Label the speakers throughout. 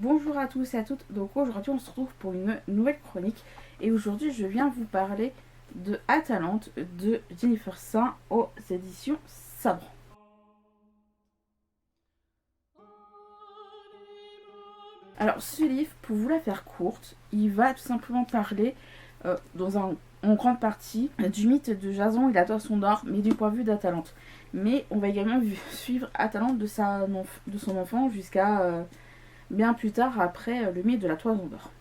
Speaker 1: Bonjour à tous et à toutes, donc aujourd'hui on se retrouve pour une nouvelle chronique et aujourd'hui je viens vous parler de Atalante de Jennifer Saint aux éditions Sabre. Alors ce livre, pour vous la faire courte, il va tout simplement parler en grande partie du mythe de Jason et la Toison d'Or, mais du point de vue d'Atalante. Mais on va également suivre Atalante de son enfant jusqu'à bien plus tard après le mythe de la Toison d'Or.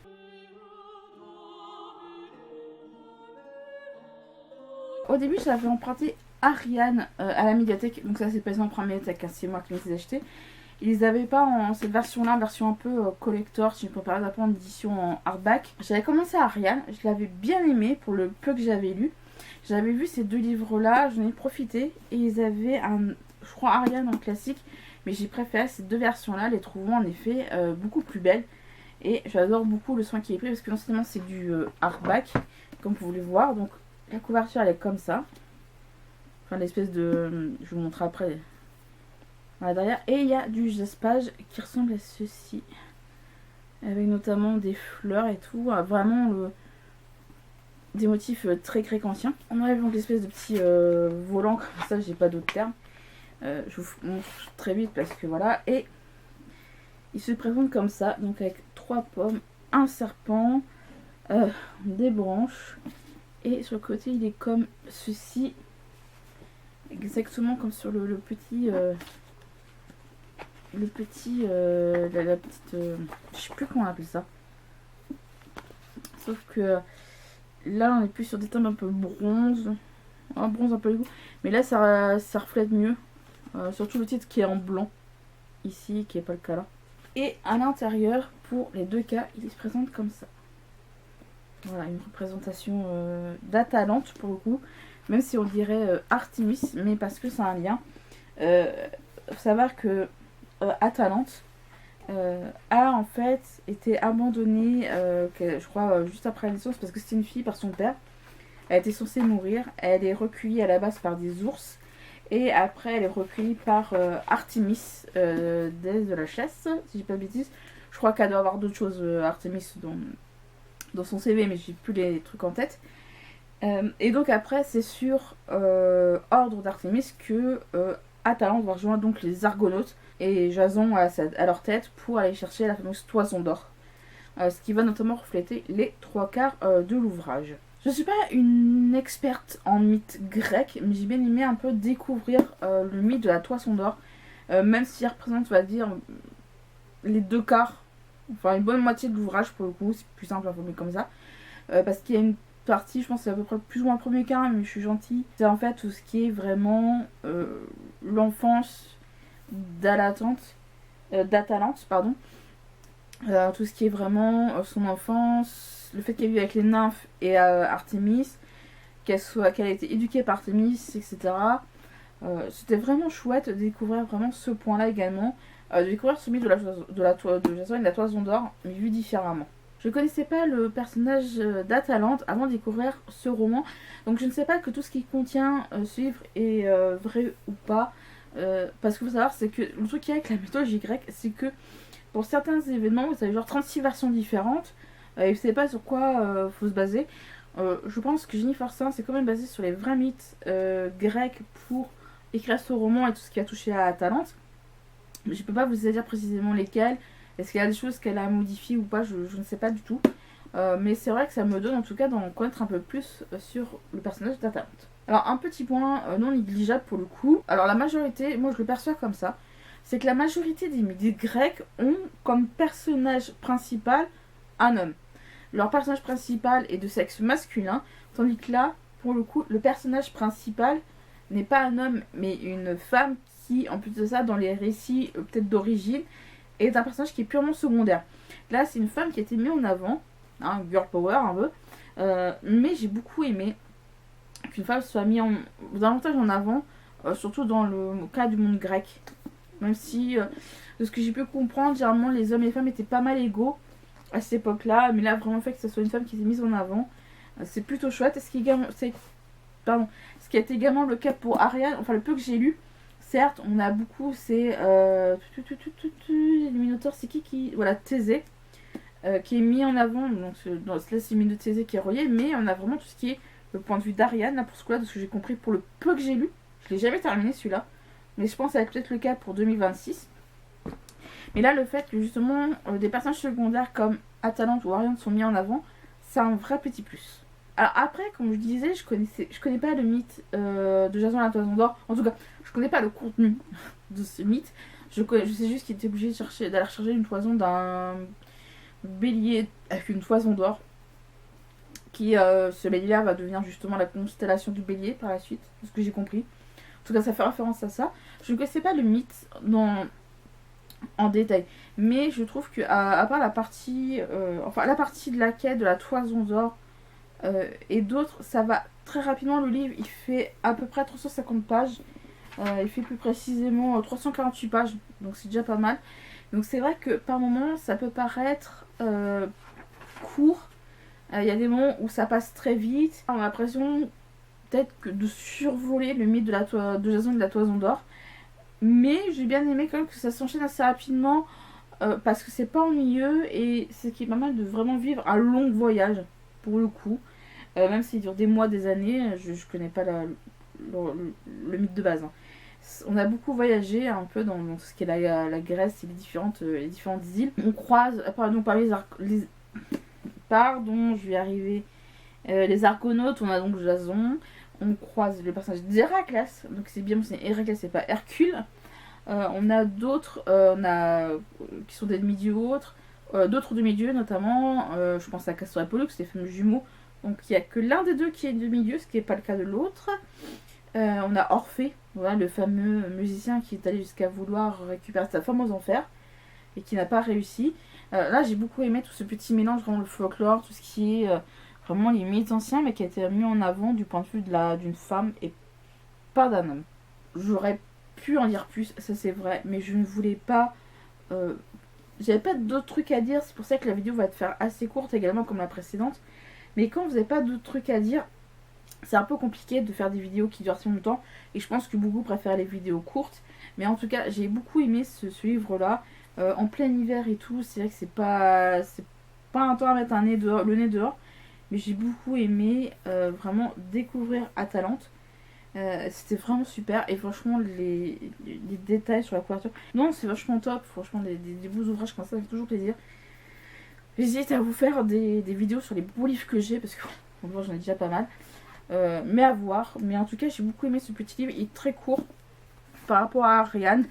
Speaker 1: Au début, je l'avais emprunté Ariane à la médiathèque, donc ça c'est pas en première médiathèque, hein, c'est moi qui les ai achetés. Ils les avaient pas en cette version-là, version un peu collector, si je peux parler d'un peu en édition en hardback. J'avais commencé à Ariane, je l'avais bien aimé pour le peu que j'avais lu. J'avais vu ces deux livres-là, j'en ai profité et ils avaient je crois Ariane en classique, mais j'ai préféré ces deux versions-là, les trouvant en effet beaucoup plus belles. Et j'adore beaucoup le soin qui est pris parce que non seulement c'est du hardback, comme vous pouvez le voir, donc la couverture elle est comme ça. Enfin l'espèce de... je vous montre après. Voilà derrière. Et il y a du jaspage qui ressemble à ceci. Avec notamment des fleurs et tout. Vraiment des motifs très grécantiens. On arrive donc l'espèce de petit volant comme ça, j'ai pas d'autre terme. Je vous montre très vite parce que voilà. Et il se présente comme ça, donc avec 3 pommes, un serpent, des branches. Et sur le côté, il est comme ceci. Exactement comme sur le petit... la petite... je sais plus comment on appelle ça. Sauf que là, on est plus sur des teintes un peu bronze. Un bronze un peu égout. Mais là, ça reflète mieux. Surtout le titre qui est en blanc. Ici, qui n'est pas le cas là. Et à l'intérieur, pour les deux cas, il se présente comme ça. Voilà, une représentation d'Atalante pour le coup. Même si on dirait Artemis, mais parce que c'est un lien. Faut savoir que Atalante a en fait été abandonnée, je crois, juste après la naissance, parce que c'était une fille par son père. Elle était censée mourir. Elle est recueillie à la base par des ours. Et après, elle est recueillie par Artemis, déesse de la chasse, si j'ai pas de bêtises. Je crois qu'elle doit avoir d'autres choses, Artemis, dans son CV, mais j'ai plus les trucs en tête. Et donc après, c'est sur ordre d'Artemis que Atalante va rejoindre donc les Argonautes et Jason à leur tête pour aller chercher la fameuse Toison d'Or. Ce qui va notamment refléter les 3/4 de l'ouvrage. Je ne suis pas une experte en mythe grec, mais j'ai bien aimé un peu découvrir le mythe de la Toison d'Or, même s'il représente, on va dire, les 2/4, enfin une bonne moitié de l'ouvrage pour le coup, c'est plus simple à former comme ça, parce qu'il y a une partie, je pense que c'est à peu près plus ou moins le premier quart, mais je suis gentille, c'est en fait tout ce qui est vraiment l'enfance d'Atalante, pardon. Tout ce qui est vraiment son enfance, le fait qu'elle vive avec les nymphes et Artémis, qu'elle ait été éduquée par Artémis, etc. C'était vraiment chouette de découvrir vraiment ce point-là également, de découvrir ce mythe de Jason et de la Toison d'Or, mais vu différemment. Je ne connaissais pas le personnage d'Atalante avant de découvrir ce roman, donc je ne sais pas que tout ce qui contient ce livre est vrai ou pas, parce qu'il faut savoir, c'est que le truc qu'il y a avec la mythologie grecque, c'est que pour certains événements, vous avez genre 36 versions différentes, et vous ne savez pas sur quoi faut se baser. Je pense que Jennifer Saint s'est quand même basée sur les vrais mythes grecs pour écrire ce roman et tout ce qui a touché à Atalante. Mais je ne peux pas vous dire précisément lesquels. Est-ce qu'il y a des choses qu'elle a modifiées ou pas, je ne sais pas du tout. Mais c'est vrai que ça me donne en tout cas d'en connaître un peu plus sur le personnage d'Atalante. Alors un petit point non négligeable pour le coup. Alors la majorité, moi je le perçois comme ça, c'est que la majorité des mythes grecs ont comme personnage principal un homme. Leur personnage principal est de sexe masculin, tandis que là, pour le coup, le personnage principal n'est pas un homme, mais une femme qui, en plus de ça, dans les récits peut-être d'origine, est un personnage qui est purement secondaire. Là, c'est une femme qui a été mise en avant, hein, girl power un peu, mais j'ai beaucoup aimé qu'une femme soit mise davantage en avant, surtout dans le cas du monde grec. Même si, de ce que j'ai pu comprendre, généralement les hommes et les femmes étaient pas mal égaux à cette époque-là, mais là, vraiment, le fait que ce soit une femme qui s'est mise en avant, c'est plutôt chouette. Et ce qui a été également le cas pour Ariane, enfin le peu que j'ai lu, Certes, on a beaucoup, c'est les Minotaures, c'est qui voilà, Thésée, qui est mis en avant, donc là c'est Mino de Thésée qui est relié, mais on a vraiment tout ce qui est le point de vue d'Ariane, là pour ce coup-là, de ce que j'ai compris, pour le peu que j'ai lu. Je l'ai jamais terminé celui-là, mais je pense que ça va être peut-être le cas pour 2026. Mais là, le fait que justement des personnages secondaires comme Atalante ou Ariane sont mis en avant, c'est un vrai petit plus. Alors après, comme je disais, je connais pas le mythe de Jason la Toison d'Or. En tout cas, je connais pas le contenu de ce mythe. Je sais juste qu'il était obligé d'aller chercher une toison d'un bélier avec une toison d'or. Ce bélier-là va devenir justement la constellation du bélier par la suite, de ce que j'ai compris. En tout cas, ça fait référence à ça. Je ne connaissais pas le mythe en détail. Mais je trouve que à part la partie la partie de la quête de la toison d'or et d'autres, ça va très rapidement. Le livre, il fait à peu près 350 pages. Il fait plus précisément 348 pages. Donc c'est déjà pas mal. Donc c'est vrai que par moments, ça peut paraître court. Il y a des moments où ça passe très vite. On a l'impression peut-être que de survoler le mythe de Jason de la Toison d'Or. Mais j'ai bien aimé quand même que ça s'enchaîne assez rapidement parce que c'est pas ennuyeux et c'est qui est pas mal de vraiment vivre un long voyage pour le coup. Même s'il dure des mois, des années, je connais pas le mythe de base. Hein. On a beaucoup voyagé un peu dans tout ce qui est la Grèce et les différentes îles. On croise, pardon, je vais y arriver. Les Argonautes, on a donc Jason. On croise le personnage d'Héraclès, donc c'est bien, c'est Héraclès, c'est pas Hercule. On a d'autres, qui sont des demi-dieux autres, d'autres demi-dieux notamment, je pense à Castor et Pollux, les fameux jumeaux. Donc il n'y a que l'un des deux qui est demi-dieu, ce qui n'est pas le cas de l'autre. On a Orphée, voilà, le fameux musicien qui est allé jusqu'à vouloir récupérer sa femme aux enfers et qui n'a pas réussi. Là j'ai beaucoup aimé tout ce petit mélange, vraiment le folklore, tout ce qui est vraiment les mythes anciens, mais qui a été mis en avant du point de vue d'une femme et pas d'un homme. J'aurais pu en dire plus, ça c'est vrai, mais je ne voulais pas... J'avais pas d'autres trucs à dire, c'est pour ça que la vidéo va te faire assez courte également comme la précédente. Mais quand vous n'avez pas d'autres trucs à dire, c'est un peu compliqué de faire des vidéos qui durent si longtemps. Et je pense que beaucoup préfèrent les vidéos courtes. Mais en tout cas, j'ai beaucoup aimé ce livre-là. En plein hiver et tout, c'est vrai que c'est pas un temps à mettre le nez dehors. Mais j'ai beaucoup aimé vraiment découvrir Atalante. C'était vraiment super. Et franchement, les détails sur la couverture. Non, c'est vachement top. Franchement, des beaux ouvrages comme ça fait toujours plaisir. J'hésite à vous faire des vidéos sur les beaux livres que j'ai. Parce que bon, j'en ai déjà pas mal. Mais à voir. Mais en tout cas, j'ai beaucoup aimé ce petit livre. Il est très court par rapport à Ariane.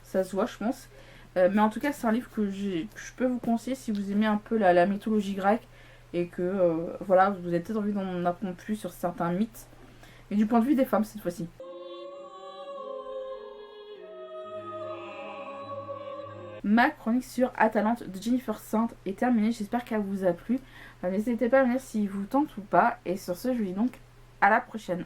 Speaker 1: Ça se voit, je pense. Mais en tout cas, c'est un livre que je peux vous conseiller si vous aimez un peu la mythologie grecque. Et que voilà, vous avez peut-être envie d'en apprendre plus sur certains mythes. Mais du point de vue des femmes cette fois-ci. Ma chronique sur Atalante de Jennifer Saint est terminée. J'espère qu'elle vous a plu. N'hésitez pas à me dire si vous tente ou pas. Et sur ce, je vous dis donc à la prochaine.